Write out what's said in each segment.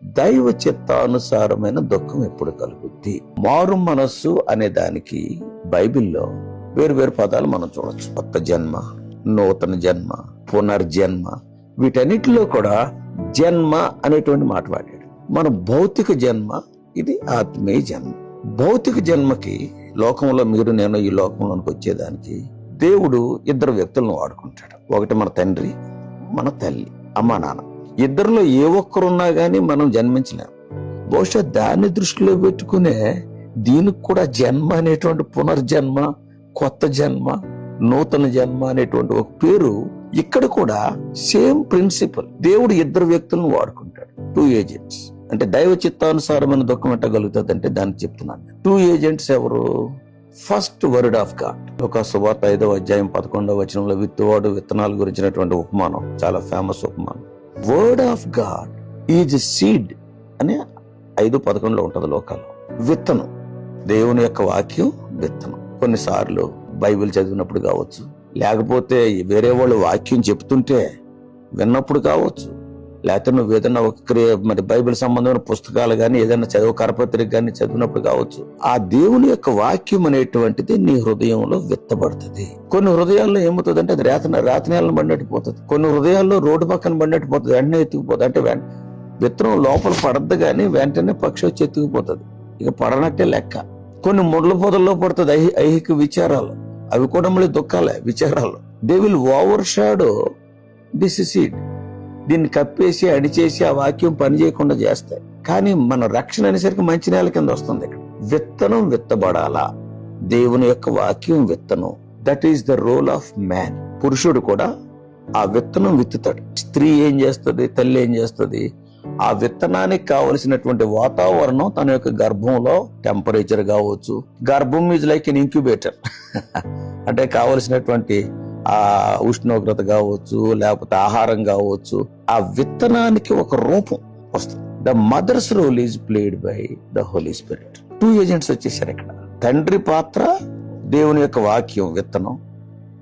దైవ చిత్తానుసారమైన దుఃఖం ఎప్పుడు కలుగుద్ది? మారు మనస్సు అనే దానికి బైబిల్లో వేరు వేరు పదాలు మనం చూడొచ్చు. కొత్త జన్మ, నూతన జన్మ, పునర్జన్మ, వీటన్నిటిలో కూడా జన్మ అనేటువంటి మాట వాడాడు. మన భౌతిక జన్మ, ఇది ఆత్మీయ జన్మ. భౌతిక జన్మకి లోకంలో మీరు నేను ఈ లోకంలోనికి వచ్చేదానికి దేవుడు ఇద్దరు వ్యక్తులను వాడుకుంటాడు. ఒకటి మన తండ్రి, మన తల్లి, అమ్మ నాన్న. ఇద్దరిలో ఏ ఒక్కరున్నా గానీ మనం జన్మించలేం. బహుశా దాన్ని దృష్టిలో పెట్టుకునే దీనికి కూడా జన్మ అనేటువంటి పునర్జన్మ, కొత్త జన్మ, నూతన జన్మ అనేటువంటి ఒక పేరు. ఇక్కడ కూడా సేమ్ ప్రిన్సిపల్. దేవుడు ఇద్దరు వ్యక్తులను వాడుకుంటాడు. 2 ఏజెంట్స్. అంటే దైవ చిత్తానుసారమైన దుఃఖం ఎట్టగలుగుతుంది అంటే దానికి చెప్తున్నాను. 2 ఏజెంట్స్ ఎవరు? First word of God. ఒక సువార్త 5వ అధ్యాయం 11వ వచనంలో విత్తువాడు విత్తనాల గురించినటువంటి ఉపమానం, చాలా ఫేమస్ ఉపమానం. Word of God is seed అని 5:11 ఉంటుంది లోకాల్లో. విత్తనం, దేవుని యొక్క వాక్యం విత్తనం. కొన్నిసార్లు బైబిల్ చదివినప్పుడు కావచ్చు, లేకపోతే వేరే వాళ్ళు వాక్యం చెప్తుంటే విన్నప్పుడు కావచ్చు, లేకపోతే నువ్వు ఏదైనా మరి బైబిల్ సంబంధమైన పుస్తకాలు కానీ ఏదైనా కరపత్రిక కానీ చదివినప్పుడు కావచ్చు. ఆ దేవుని యొక్క వాక్యం అనేటువంటిది నీ హృదయంలో విత్తబడుతుంది. కొన్ని హృదయాల్లో ఏమవుతుంది అంటే అది రాతనేలను పడినట్టు పోతుంది. కొన్ని హృదయాల్లో రోడ్డు పక్కన పడినట్టు పోతుంది, వెంటనే ఎత్తుకుపోతుంది. అంటే విత్తనం లోపల పడద్దు కానీ వెంటనే పక్షి వచ్చి ఎత్తుకుపోతుంది, ఇక పడనట్టే లెక్క. కొన్ని ముళ్ళ పొదల్లో పడుతుంది ఐహిక విచారాలు, అవి కూడా మళ్ళీ దుఃఖాలే, విచారాలు. They will overshadow this seed. దీన్ని కప్పేసి అడిచేసి ఆ వాక్యం పని చేయకుండా చేస్తాయి. కానీ మన రక్షణ అనేసరికి మంచి నేల కింద వస్తుంది. ఇక్కడ విత్తనం విత్తబడాలా, దేవుని యొక్క వాక్యం విత్తనం. That is the role of man. పురుషుడు కూడా ఆ విత్తనం విత్తుతాడు. స్త్రీ ఏం చేస్తుంది, తల్లి ఏం చేస్తుంది, ఆ విత్తనానికి కావలసినటువంటి వాతావరణం తన యొక్క గర్భంలో, టెంపరేచర్ కావచ్చు, గర్భం ఈజ్ లైక్ ఎన్ ఇంక్యుబేటర్. అంటే కావలసినటువంటి ఆ ఉష్ణోగ్రత కావచ్చు, లేకపోతే ఆహారం కావచ్చు, ఆ విత్తనానికి ఒక రూపం వస్తుంది. The mother's role is played by the holy spirit. 2 agents వచ్చేసారు ఇక్కడ. తండ్రి పాత్ర దేవుని యొక్క వాక్యం విత్తనం,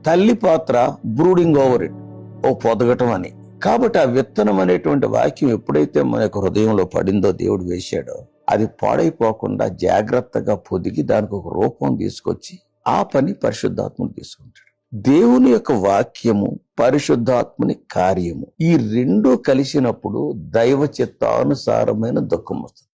తల్లి పాత్ర బ్రూడింగ్ ఓవర్ ఇట్, ఓ పొదగటం అని. కాబట్టి ఆ విత్తనం అనేటువంటి వాక్యం ఎప్పుడైతే మన యొక్క హృదయంలో పడిందో, దేవుడు వేశాడో, అది పాడైపోకుండా జాగ్రత్తగా పొదిగి దానికి ఒక రూపం తీసుకొచ్చి ఆ పని పరిశుద్ధాత్ముడు తీసుకుంటాడు. దేవుని యొక్క వాక్యము, పరిశుద్ధాత్మని కార్యము, ఈ రెండు కలిసినప్పుడు దైవ చిత్తానుసారమైన దుఃఖం వస్తుంది.